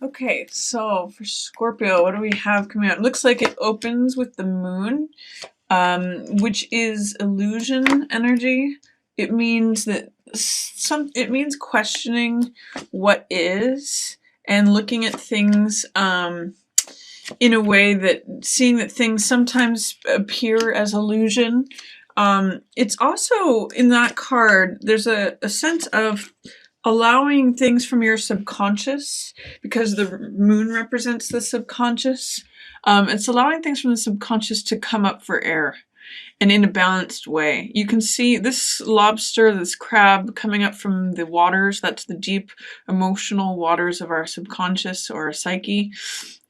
Okay, so for Scorpio, what do we have coming up? It looks like it opens with the moon, which is illusion energy. It means that it means questioning what is and looking at things in a way that seeing that things sometimes appear as illusion. It's also in that card, there's a sense of allowing things from your subconscious because the moon represents the subconscious. It's allowing things from the subconscious to come up for air and in a balanced way. You can see this lobster, this crab coming up from the waters. That's the deep emotional waters of our subconscious or our psyche.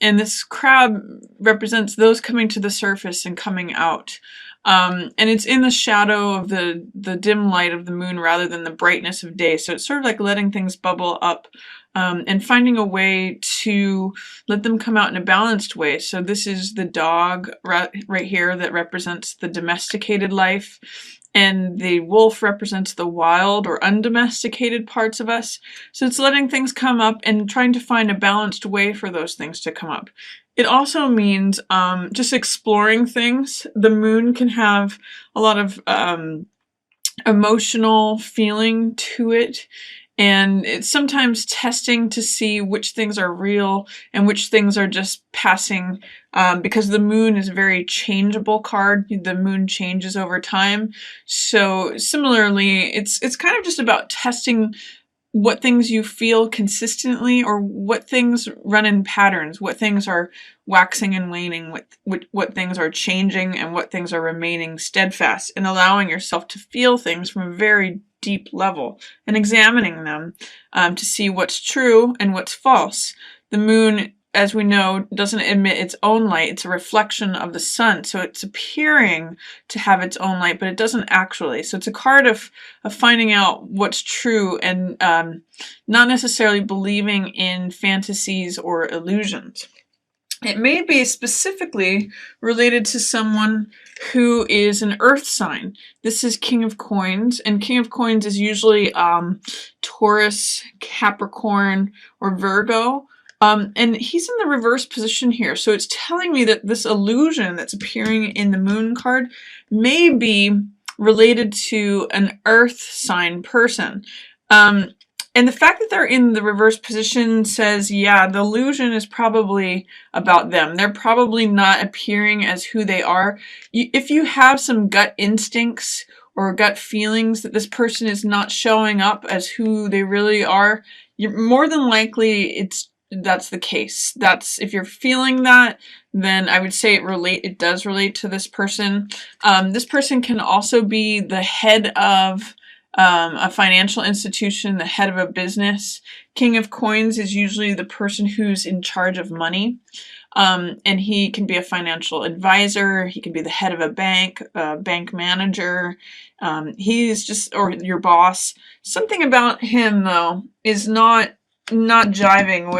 And this crab represents those coming to the surface and coming out. And it's in the shadow of the dim light of the moon rather than the brightness of day. So it's sort of like letting things bubble up and finding a way to let them come out in a balanced way. So this is the dog right here that represents the domesticated life. And the wolf represents the wild or undomesticated parts of us. So it's letting things come up and trying to find a balanced way for those things to come up. It also means just exploring things. The moon can have a lot of emotional feeling to it. And it's sometimes testing to see which things are real and which things are just passing, because the moon is a very changeable card. The moon changes over time. So similarly, it's kind of just about testing what things you feel consistently or what things run in patterns, what things are waxing and waning, what things are changing and what things are remaining steadfast, and allowing yourself to feel things from a very deep level and examining them to see what's true and what's false. The moon, as we know, doesn't emit its own light. It's a reflection of the sun. So it's appearing to have its own light, but it doesn't actually. So it's a card of finding out what's true and not necessarily believing in fantasies or illusions. It may be specifically related to someone who is an earth sign. This is King of Coins, and King of Coins is usually Taurus, Capricorn, or Virgo. And he's in the reverse position here. So it's telling me that this illusion that's appearing in the moon card may be related to an earth sign person. And the fact that they're in the reverse position says, yeah, the illusion is probably about them. They're probably not appearing as who they are. If you have some gut instincts or gut feelings that this person is not showing up as who they really are, you're more than likely that's the case. That's, if you're feeling that, then I would say it does relate to this person. This person can also be the head of a financial institution, the head of a business. King of Coins is usually the person who's in charge of money. And he can be a financial advisor. He can be the head of a bank manager. He's just, or your boss. Something about him, though, is not jiving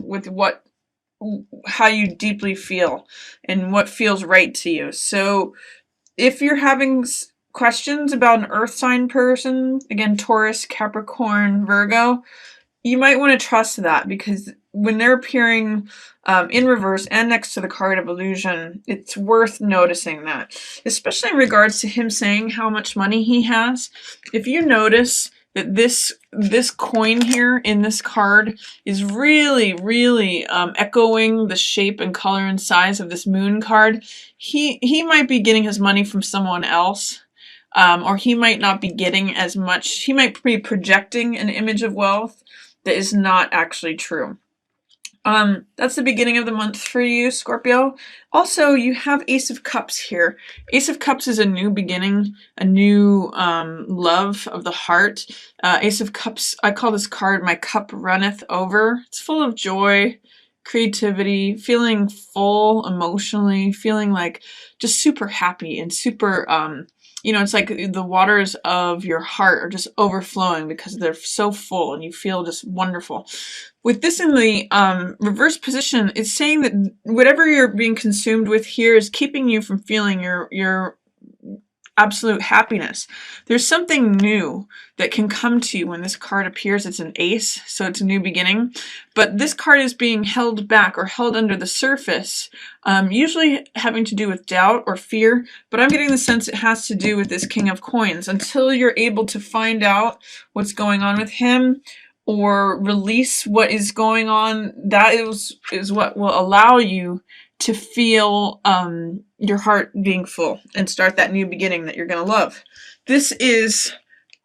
with how you deeply feel and what feels right to you. So if you're having questions about an earth sign person, again, Taurus, Capricorn, Virgo, you might want to trust that, because when they're appearing in reverse and next to the card of illusion, it's worth noticing that, especially in regards to him saying how much money he has. If you notice that this coin here in this card is really, really echoing the shape and color and size of this moon card, he might be getting his money from someone else. Or he might not be getting as much. He might be projecting an image of wealth that is not actually true. That's the beginning of the month for you, Scorpio. Also, you have Ace of Cups here. Ace of Cups is a new beginning, a new love of the heart. Ace of Cups, I call this card My Cup Runneth Over. It's full of joy, creativity, feeling full emotionally, feeling like just super happy and super it's like the waters of your heart are just overflowing because they're so full and you feel just wonderful. With this in the reverse position, it's saying that whatever you're being consumed with here is keeping you from feeling your absolute happiness. There's something new that can come to you when this card appears. It's an ace, so it's a new beginning. But this card is being held back or held under the surface, usually having to do with doubt or fear. But I'm getting the sense it has to do with this King of Coins. Until you're able to find out what's going on with him or release what is going on, that is what will allow you to feel your heart being full and start that new beginning that you're going to love. This is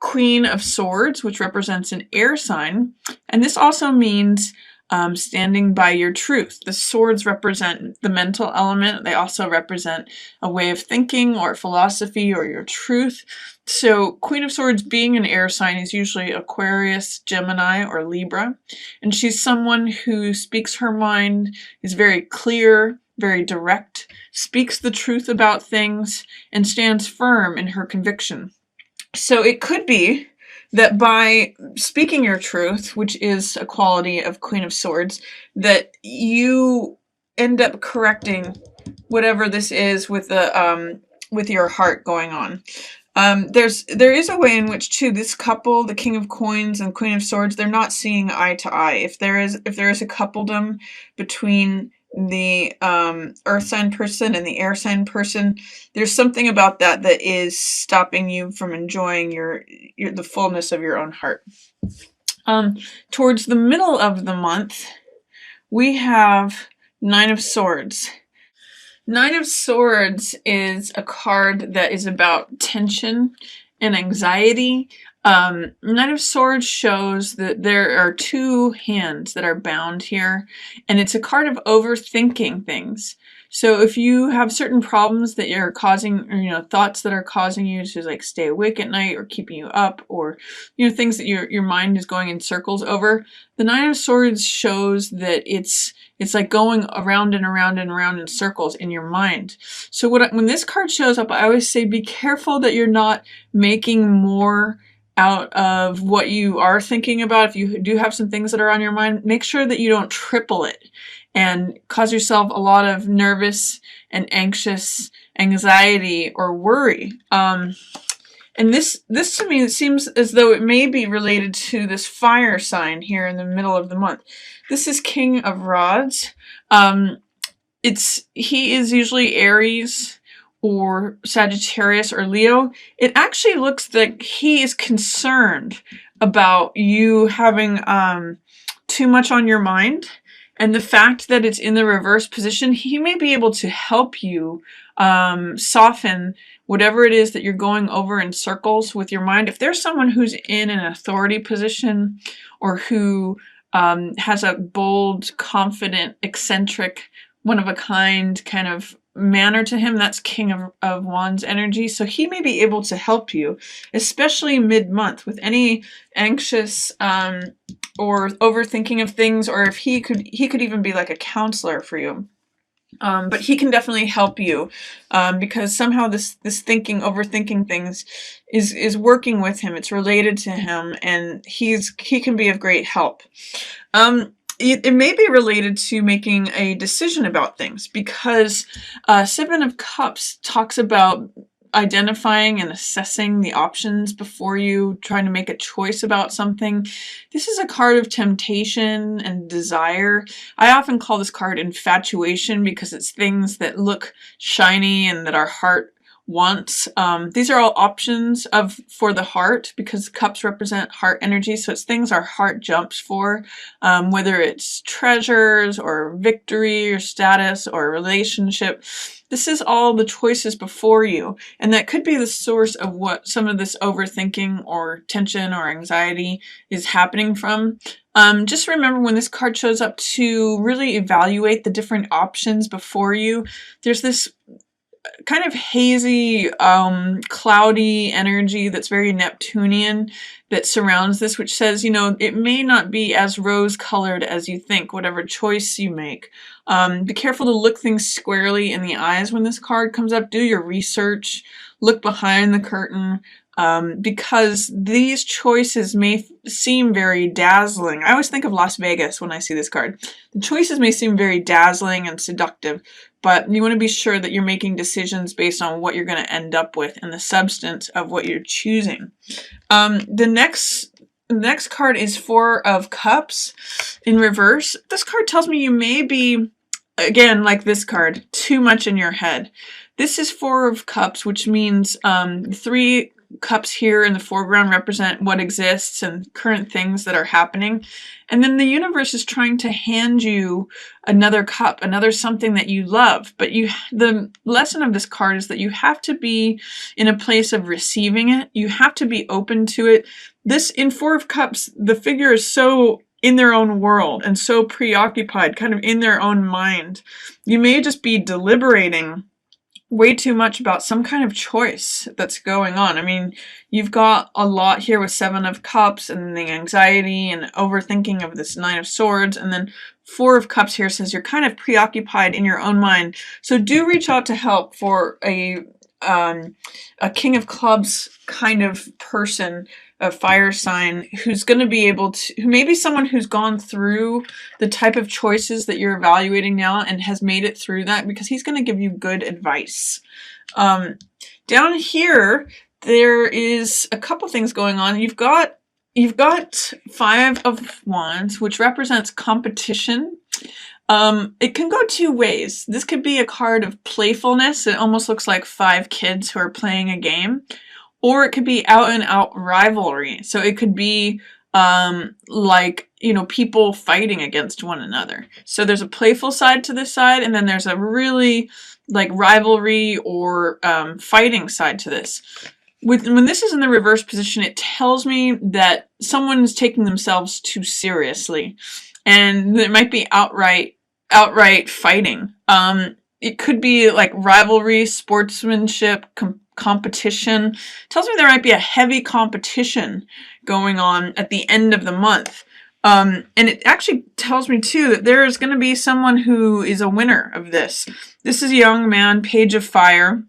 Queen of Swords, which represents an air sign, and this also means standing by your truth. The swords represent the mental element. They also represent a way of thinking or philosophy or your truth. So Queen of Swords being an air sign is usually Aquarius, Gemini, or Libra. And she's someone who speaks her mind, is very clear, very direct, speaks the truth about things, and stands firm in her conviction. So it could be that by speaking your truth, which is a quality of Queen of Swords, that you end up correcting whatever this is with your heart going on. There is a way in which too this couple, the King of Coins and Queen of Swords, they're not seeing eye to eye. If there is a coupledom between the earth sign person and the air sign person, there's something about that is stopping you from enjoying the fullness of your own heart. Towards the middle of the month, we have Nine of Swords. Nine of Swords is a card that is about tension and anxiety. Nine of Swords shows that there are two hands that are bound here, and it's a card of overthinking things. So if you have certain problems that you're causing, or, thoughts that are causing you to like stay awake at night or keeping you up, or, things that your mind is going in circles over, the Nine of Swords shows that it's like going around and around and around in circles in your mind. So when this card shows up, I always say be careful that you're not making more out of what you are thinking about. If you do have some things that are on your mind, make sure that you don't triple it and cause yourself a lot of nervous and anxious anxiety or worry. And this to me, it seems as though it may be related to this fire sign here in the middle of the month. This is King of Rods. He is usually Aries or Sagittarius or Leo. It actually looks like he is concerned about you having too much on your mind. And the fact that it's in the reverse position, he may be able to help you soften whatever it is that you're going over in circles with your mind. If there's someone who's in an authority position or who has a bold, confident, eccentric, one-of-a-kind kind of manner to him, that's King of Wands energy. So he may be able to help you, especially mid-month, with any anxious or overthinking of things, or if he could even be like a counselor for you. But he can definitely help you because somehow this overthinking things is working with him. It's related to him, and he can be of great help. It may be related to making a decision about things, because Seven of Cups talks about identifying and assessing the options before you trying to make a choice about something. This is a card of temptation and desire. I often call this card infatuation because it's things that look shiny and that our heart wants. These are all options for the heart, because cups represent heart energy. So it's things our heart jumps for, whether it's treasures or victory or status or relationship. This is all the choices before you, and that could be the source of what some of this overthinking or tension or anxiety is happening from. Just remember, when this card shows up, to really evaluate the different options before you. There's this kind of hazy, cloudy energy that's very Neptunian that surrounds this, which says, it may not be as rose-colored as you think, whatever choice you make. Be careful to look things squarely in the eyes when this card comes up. Do your research. Look behind the curtain. because these choices may seem very dazzling. I always think of Las Vegas when I see this card. The choices may seem very dazzling and seductive, but you want to be sure that you're making decisions based on what you're going to end up with and the substance of what you're choosing. The next card is Four of Cups in reverse. This card tells me you may be, again, like this card, too much in your head. This is Four of Cups, which means 3 cups here in the foreground represent what exists and current things that are happening. And then the universe is trying to hand you another cup, another something that you love. But the lesson of this card is that you have to be in a place of receiving it. You have to be open to it. This, in Four of Cups, the figure is so in their own world and so preoccupied, kind of in their own mind. You may just be deliberating way too much about some kind of choice that's going on. I mean, you've got a lot here with Seven of Cups and the anxiety and overthinking of this Nine of Swords, and then Four of Cups here says you're kind of preoccupied in your own mind. So do reach out to help for a King of Clubs kind of person, a fire sign, who's going to be able to, who may be someone who's gone through the type of choices that you're evaluating now and has made it through that, because he's going to give you good advice. Down here, there is a couple things going on. You've got Five of Wands, which represents competition. It can go 2 ways. This could be a card of playfulness. It almost looks like 5 kids who are playing a game. Or it could be out and out rivalry. So it could be like, you know, people fighting against one another. So there's a playful side to this side, and then there's a really like rivalry or fighting side to this. When this is in the reverse position, it tells me that someone's taking themselves too seriously, and it might be outright fighting. It could be like rivalry, sportsmanship, competition. It tells me there might be a heavy competition going on at the end of the month. And it actually tells me too that there is going to be someone who is a winner of this. This is a young man, Page of Fire.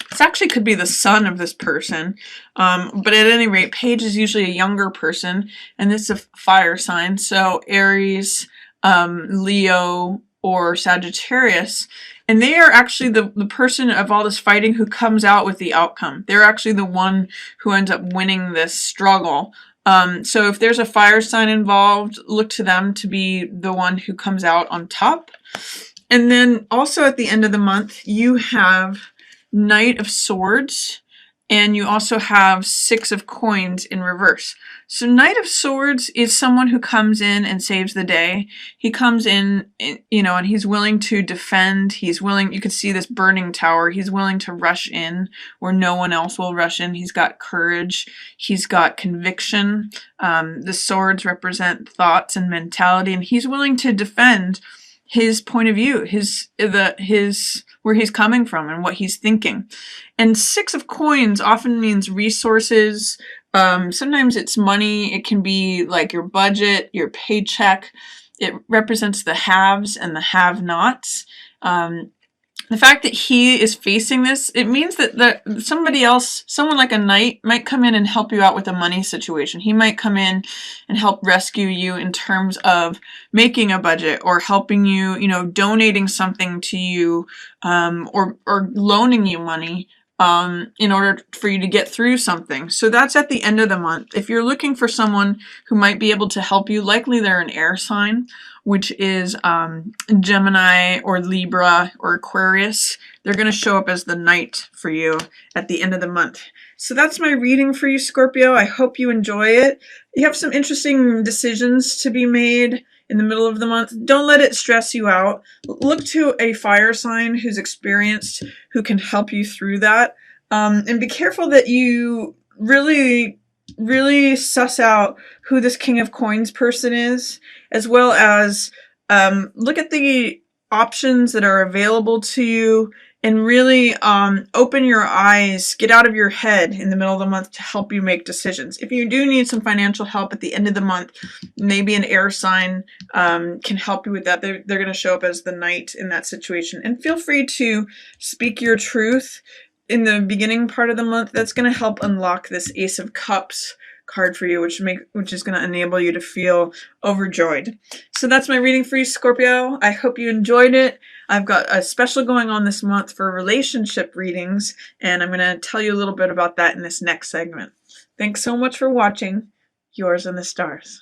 This actually could be the son of this person. But at any rate, Page is usually a younger person, and this is a fire sign. So Aries, Leo, or Sagittarius. And they are actually the person of all this fighting who comes out with the outcome. They're actually the one who ends up winning this struggle. So if there's a fire sign involved, look to them to be the one who comes out on top. And then also at the end of the month, you have Knight of Swords, and you also have Six of Coins in reverse. So Knight of Swords is someone who comes in and saves the day. He comes in, you know, and he's willing to defend. He's willing, you can see this burning tower. He's willing to rush in where no one else will rush in. He's got courage. He's got conviction. The swords represent thoughts and mentality, and he's willing to defend his point of view, his where he's coming from and what he's thinking. And Six of Coins often means resources. Sometimes it's money. It can be like your budget, your paycheck. It represents the haves and the have-nots. The fact that he is facing this, it means that somebody else, someone like a knight, might come in and help you out with a money situation. He might come in and help rescue you in terms of making a budget, or helping you, you know, donating something to you, or loaning you money in order for you to get through something. So that's at the end of the month. If you're looking for someone who might be able to help you, likely they're an air sign, which is Gemini or Libra or Aquarius. They're going to show up as the knight for you at the end of the month. So that's my reading for you, Scorpio. I hope you enjoy it. You have some interesting decisions to be made in the middle of the month. Don't let it stress you out. Look to a fire sign who's experienced, who can help you through that. And be careful that you really suss out who this King of Coins person is, as well as look at the options that are available to you, and really open your eyes, get out of your head in the middle of the month to help you make decisions. If you do need some financial help at the end of the month, maybe an air sign can help you with that. They're going to show up as the knight in that situation. And feel free to speak your truth in the beginning part of the month, that's going to help unlock this Ace of Cups card for you, which is going to enable you to feel overjoyed. So that's my reading for you, Scorpio. I hope you enjoyed it. I've got a special going on this month for relationship readings, and I'm going to tell you a little bit about that in this next segment. Thanks so much for watching. Yours in the stars.